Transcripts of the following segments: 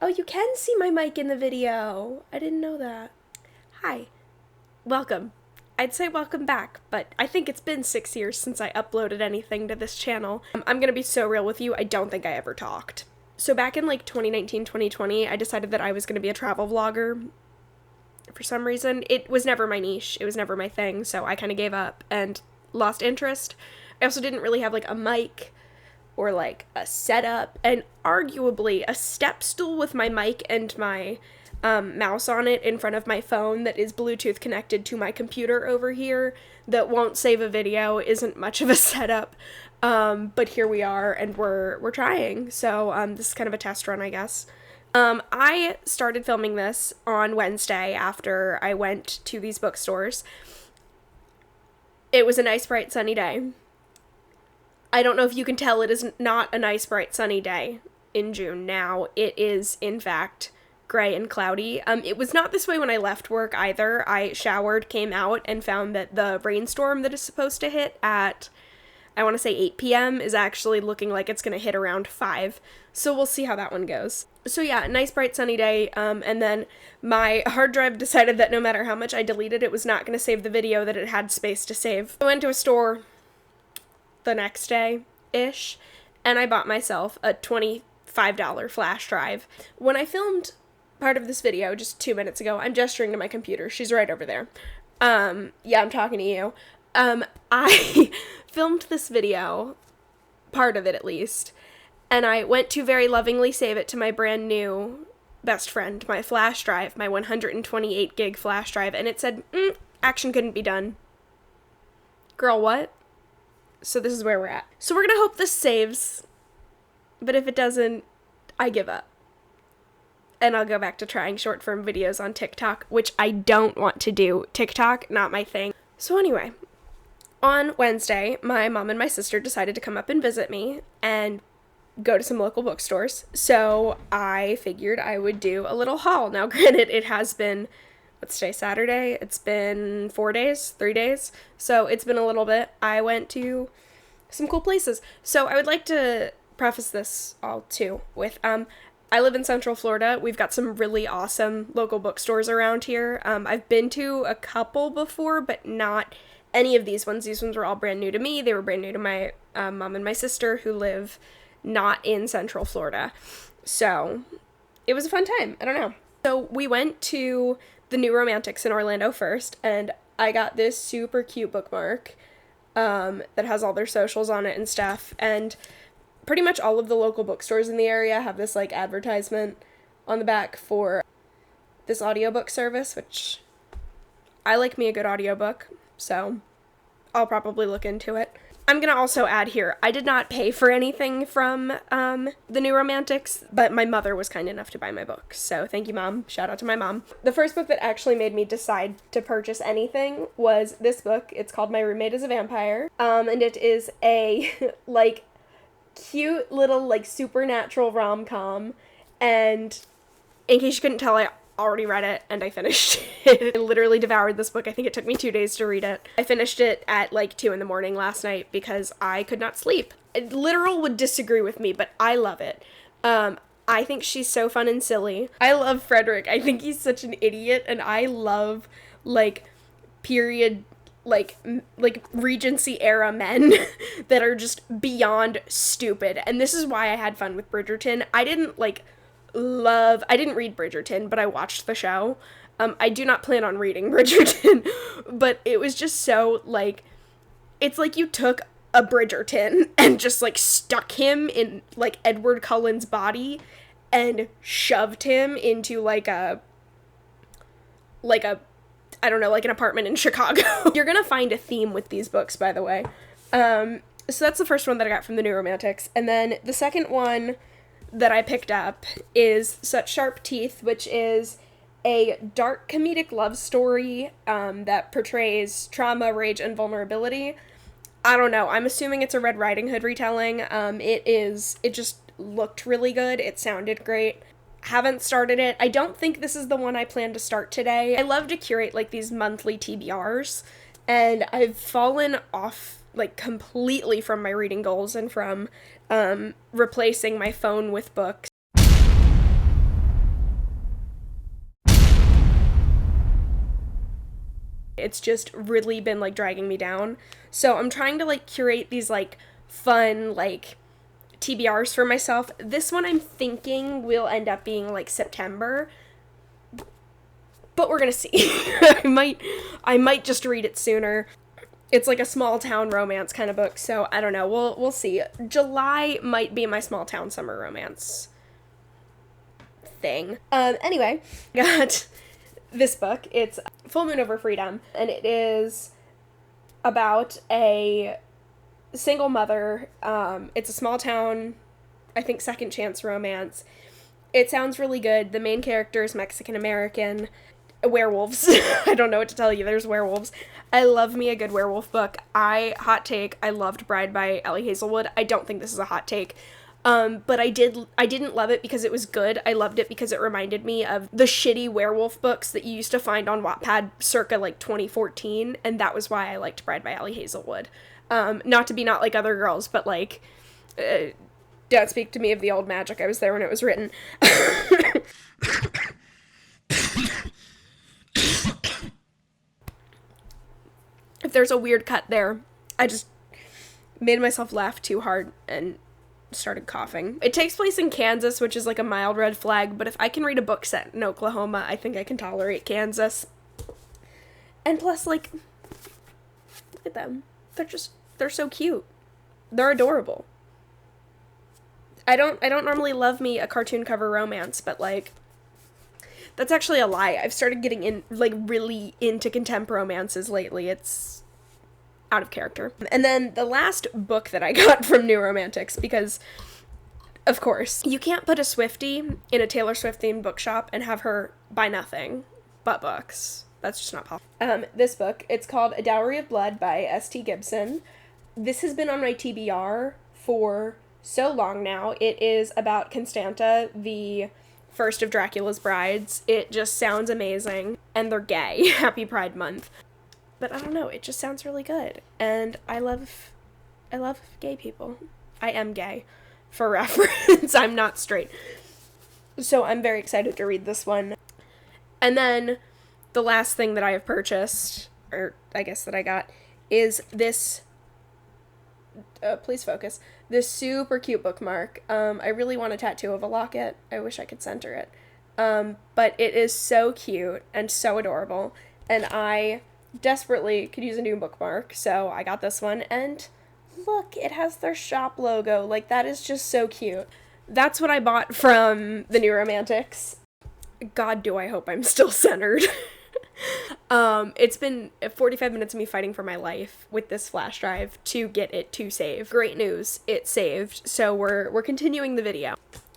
Oh, you can see my mic in the video. I didn't know that. Hi. Welcome. I'd say welcome back, but I think it's been 6 years since I uploaded anything to this channel. I'm gonna be so real with you, I don't think I ever talked. So back in like 2019, 2020, I decided that I was gonna be a travel vlogger. For some reason, it was never my niche, it was never my thing, so I kind of gave up and lost interest. I also didn't really have like a mic or like a setup, and arguably a step stool with my mic and my mouse on it in front of my phone that is Bluetooth connected to my computer over here that won't save a video isn't much of a setup, but here we are and we're trying, so this is kind of a test run, I guess. I started filming this on Wednesday after I went to these bookstores. It was a nice, bright, sunny day. I don't know if you can tell, it is not a nice, bright, sunny day in June now. It is, in fact, gray and cloudy. It was not this way when I left work either. I showered, came out, and found that the rainstorm that is supposed to hit at, I want to say 8 p.m. is actually looking like it's going to hit around 5. So we'll see how that one goes. So yeah, nice, bright, sunny day, and then my hard drive decided that no matter how much I deleted, it was not going to save the video that it had space to save. I went to a store the next day-ish, and I bought myself a $25 flash drive. When I filmed part of this video just 2 minutes ago, I'm gesturing to my computer. She's right over there. Yeah, I'm talking to you. I filmed this video, part of it at least, and I went to very lovingly save it to my brand new best friend, my flash drive, my 128 gig flash drive, and it said, action couldn't be done. Girl, what? So this is where we're at. So we're gonna hope this saves, but if it doesn't, I give up. And I'll go back to trying short form videos on TikTok, which I don't want to do. TikTok, not my thing. So anyway, on Wednesday, my mom and my sister decided to come up and visit me and go to some local bookstores. So I figured I would do a little haul. Now granted, it has been, what's today, Saturday? It's been 4 days, 3 days. So it's been a little bit. I went to some cool places. So I would like to preface this all too with, I live in Central Florida. We've got some really awesome local bookstores around here. I've been to a couple before, but not any of these ones. These ones were all brand new to me. They were brand new to my mom and my sister who live not in Central Florida. So it was a fun time. I don't know. So we went to the New Romantics in Orlando first, and I got this super cute bookmark that has all their socials on it and stuff, and pretty much all of the local bookstores in the area have this like advertisement on the back for this audiobook service, which I like me a good audiobook, so I'll probably look into it. I'm gonna also add here, I did not pay for anything from the New Romantics, but my mother was kind enough to buy my book, so thank you, Mom. Shout out to my mom. The first book that actually made me decide to purchase anything was this book. It's called My Roommate is a Vampire, and it is a like cute little like supernatural rom-com, and in case you couldn't tell, I already read it and I finished it. I literally devoured this book. I think it took me 2 days to read it. I finished it at like 2 in the morning last night because I could not sleep. Literal would disagree with me, but I love it. I think she's so fun and silly. I love Frederick. I think he's such an idiot, and I love like period like Regency era men that are just beyond stupid. And this is why I had fun with Bridgerton. I didn't read Bridgerton, but I watched the show. I do not plan on reading Bridgerton, but it was just so like, it's like you took a Bridgerton and just like stuck him in like Edward Cullen's body and shoved him into like a I don't know, like an apartment in Chicago. You're gonna find a theme with these books, by the way. So that's the first one that I got from the New Romantics. And then the second one that I picked up is Such Sharp Teeth, which is a dark comedic love story that portrays trauma, rage, and vulnerability. I don't know. I'm assuming it's a Red Riding Hood retelling. It just looked really good. It sounded great. Haven't started it. I don't think this is the one I plan to start today. I love to curate like these monthly TBRs, and I've fallen off like completely from my reading goals and from replacing my phone with books. It's just really been like dragging me down. So I'm trying to like curate these like fun like TBRs for myself. This one I'm thinking will end up being like September, but we're gonna see. I might just read it sooner. It's like a small town romance kind of book, so I don't know. We'll see. July might be my small town summer romance thing. Anyway, got this book. It's Full Moon Over Freedom, and it is about a single mother. It's a small town, I think, second chance romance. It sounds really good. The main character is Mexican American. Werewolves. I don't know what to tell you. There's werewolves. I love me a good werewolf book. Hot take, I loved Bride by Ellie Hazelwood. I don't think this is a hot take. But I didn't love it because it was good. I loved it because it reminded me of the shitty werewolf books that you used to find on Wattpad circa like 2014, and that was why I liked Bride by Ellie Hazelwood. Not to be not like other girls, but like, don't speak to me of the old magic. I was there when it was written. If there's a weird cut there, I just made myself laugh too hard and started coughing. It takes place in Kansas, which is like a mild red flag, but if I can read a book set in Oklahoma, I think I can tolerate Kansas. And plus, like, look at them. They're so cute. They're adorable. I don't normally love me a cartoon cover romance, but like, that's actually a lie. I've started getting really into contemp romances lately. It's out of character. And then the last book that I got from New Romantics, because, of course, you can't put a Swiftie in a Taylor Swift themed bookshop and have her buy nothing but books. That's just not possible. This book, it's called A Dowry of Blood by S.T. Gibson. This has been on my TBR for so long now. It is about Constanta, the first of Dracula's brides. It just sounds amazing, and they're gay. Happy Pride Month. But I don't know, it just sounds really good, and I love gay people. I am gay, for reference. I'm not straight. So I'm very excited to read this one. And then the last thing that I have purchased, or I guess that I got, is this, please focus, this super cute bookmark. I really want a tattoo of a locket. I wish I could center it. But it is so cute and so adorable, and I desperately could use a new bookmark, so I got this one, and look, it has their shop logo. Like, that is just so cute. That's what I bought from the New Romantics. God, do I hope I'm still centered. It's been 45 minutes of me fighting for my life with this flash drive to get it to save. Great news, it saved, so we're continuing the video.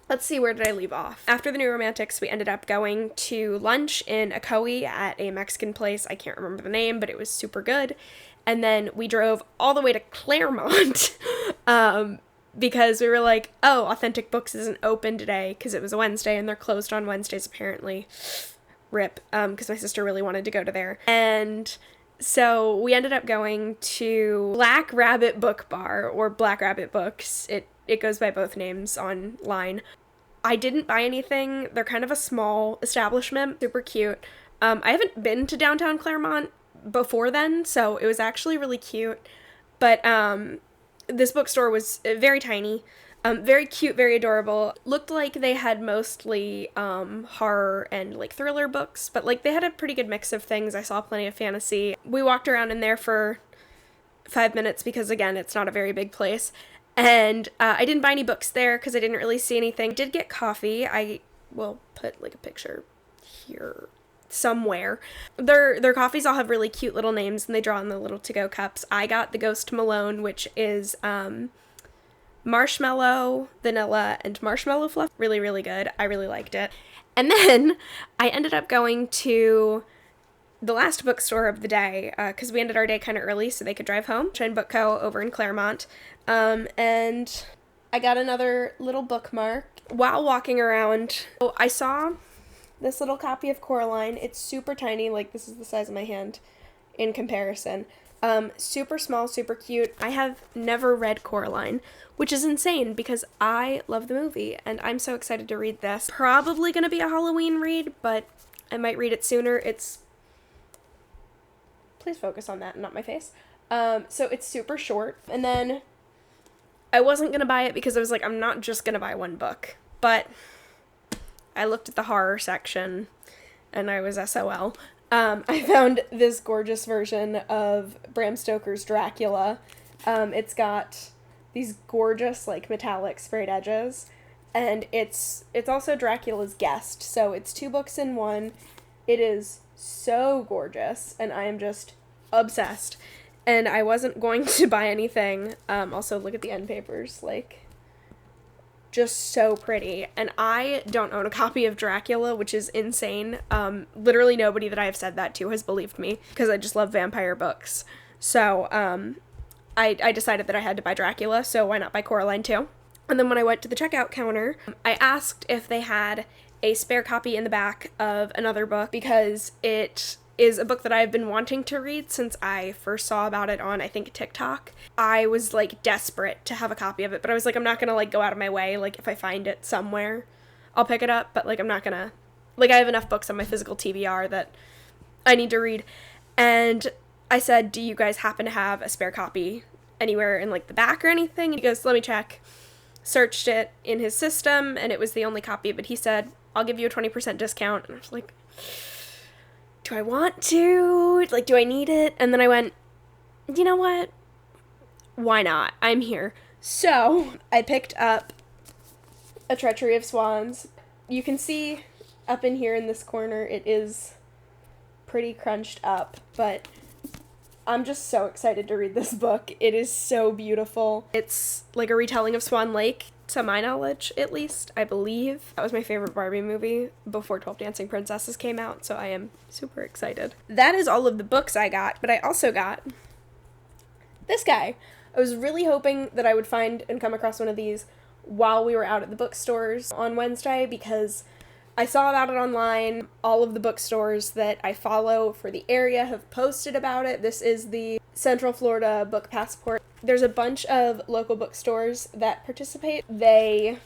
Let's see, where did I leave off? After the New Romantics, we ended up going to lunch in Ocoee at a Mexican place. I can't remember the name, but it was super good. And then we drove all the way to Clermont because we were like, oh, Authentic Books isn't open today because it was a Wednesday and they're closed on Wednesdays apparently. Rip, because my sister really wanted to go to there. And so we ended up going to Black Rabbit Bookbar, or Black Rabbit Books. It goes by both names online. I didn't buy anything. They're kind of a small establishment, super cute. I haven't been to downtown Clermont before then, so it was actually really cute. But this bookstore was very tiny, very cute, very adorable. Looked like they had mostly horror and like thriller books, but like they had a pretty good mix of things. I saw plenty of fantasy. We walked around in there for 5 minutes because, again, it's not a very big place. And I didn't buy any books there because I didn't really see anything. I did get coffee. I will put like a picture here somewhere. Their coffees all have really cute little names and they draw on the little to-go cups. I got the Ghost Malone, which is marshmallow, vanilla, and marshmallow fluff. Really, really good. I really liked it. And then I ended up going to the last bookstore of the day, because we ended our day kind of early so they could drive home. Shine Book Co. over in Clermont. And I got another little bookmark while walking around. So I saw this little copy of Coraline. It's super tiny, like this is the size of my hand in comparison. Super small, super cute. I have never read Coraline, which is insane because I love the movie and I'm so excited to read this. Probably gonna be a Halloween read, but I might read it sooner. It's Please focus on that and not my face. So it's super short. And then I wasn't going to buy it because I was like, I'm not just going to buy one book. But I looked at the horror section and I was SOL. I found this gorgeous version of Bram Stoker's Dracula. It's got these gorgeous, like, metallic sprayed edges. And it's also Dracula's Guest. So it's 2 books in one. It is so gorgeous. And I am just obsessed. And I wasn't going to buy anything. Also, look at the end papers. Like, just so pretty. And I don't own a copy of Dracula, which is insane. Literally nobody that I have said that to has believed me, because I just love vampire books. So, I decided that I had to buy Dracula, so why not buy Coraline too? And then when I went to the checkout counter, I asked if they had a spare copy in the back of another book, because it is a book that I've been wanting to read since I first saw about it on, I think, TikTok. I was, like, desperate to have a copy of it, but I was like, I'm not gonna, like, go out of my way. Like, if I find it somewhere, I'll pick it up, but, like, I'm not gonna, like, I have enough books on my physical TBR that I need to read. And I said, do you guys happen to have a spare copy anywhere in, like, the back or anything? And he goes, let me check. Searched it in his system, and it was the only copy, but he said, I'll give you a 20% discount. And I was like, do I want to? Like, do I need it? And then I went, you know what? Why not? I'm here. So I picked up A Treachery of Swans. You can see up in here in this corner, it is pretty crunched up, but I'm just so excited to read this book. It is so beautiful. It's like a retelling of Swan Lake, to my knowledge, at least, I believe. That was my favorite Barbie movie before 12 Dancing Princesses came out, so I am super excited. That is all of the books I got, but I also got this guy. I was really hoping that I would find and come across one of these while we were out at the bookstores on Wednesday, because I saw about it online. All of the bookstores that I follow for the area have posted about it. This is the Central Florida Book Passport. There's a bunch of local bookstores that participate. They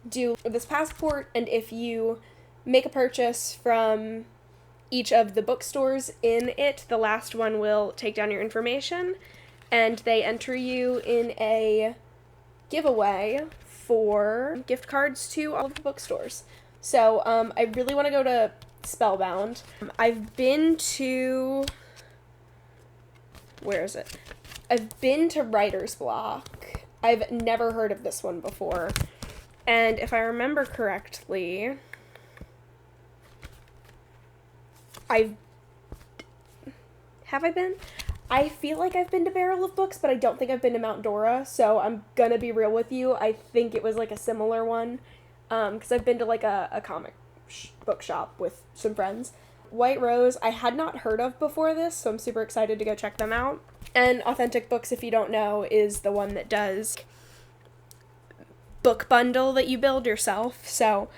do this passport, and if you make a purchase from each of the bookstores in it, the last one will take down your information, and they enter you in a giveaway for gift cards to all of the bookstores. So, I really want to go to Spellbound. I've been to... Where is it? I've been to Writer's Block. I've never heard of this one before. And if I remember correctly, have I been? I feel like I've been to Barrel of Books, but I don't think I've been to Mount Dora, so I'm gonna be real with you. I think it was like a similar one, because I've been to like a comic book shop with some friends. White Rose, I had not heard of before this, so I'm super excited to go check them out. And Authentic Books, if you don't know, is the one that does book bundle that you build yourself. So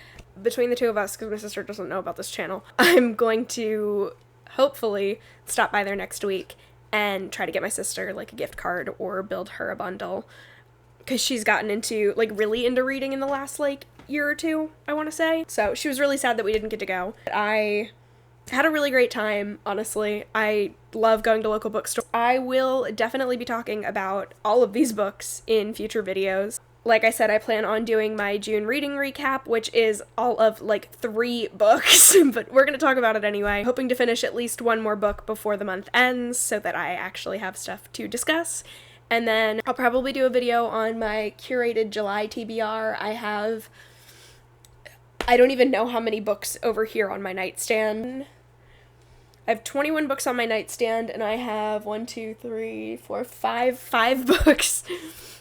between the two of us, because my sister doesn't know about this channel, I'm going to hopefully stop by there next week and try to get my sister like a gift card or build her a bundle, because she's gotten into, like, really into reading in the last, like, year or two, I want to say. So she was really sad that we didn't get to go. I had a really great time, honestly. I love going to local bookstores. I will definitely be talking about all of these books in future videos. Like I said, I plan on doing my June reading recap, which is all of, like, 3 books, but we're going to talk about it anyway. Hoping to finish at least one more book before the month ends so that I actually have stuff to discuss. And then I'll probably do a video on my curated July TBR. I don't even know how many books over here on my nightstand. I have 21 books on my nightstand, and I have 5 books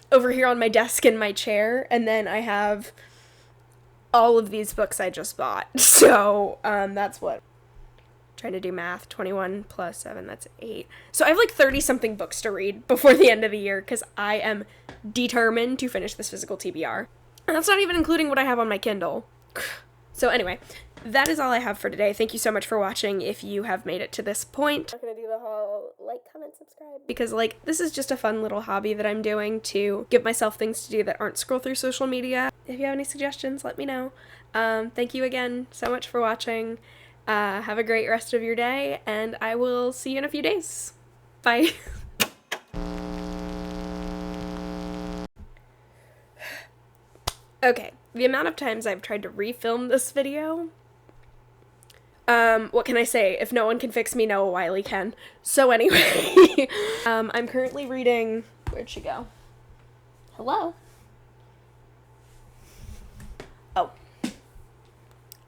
over here on my desk in my chair, and then I have all of these books I just bought. So, that's what, trying to do math, 21 plus 7, that's 8. So I have like 30-something books to read before the end of the year, because I am determined to finish this physical TBR. And that's not even including what I have on my Kindle. So anyway, that is all I have for today. Thank you so much for watching if you have made it to this point. I'm not gonna do the whole like, comment, subscribe, because, like, this is just a fun little hobby that I'm doing to give myself things to do that aren't scroll through social media. If you have any suggestions, let me know. Thank you again so much for watching, Have a great rest of your day, and I will see you in a few days. Bye. Okay, the amount of times I've tried to refilm this video, what can I say? If no one can fix me, Noah Wiley can. So anyway, I'm currently reading, where'd she go? Hello? Oh.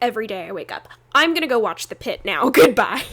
Every day I wake up. I'm gonna go watch The Pit now. Goodbye.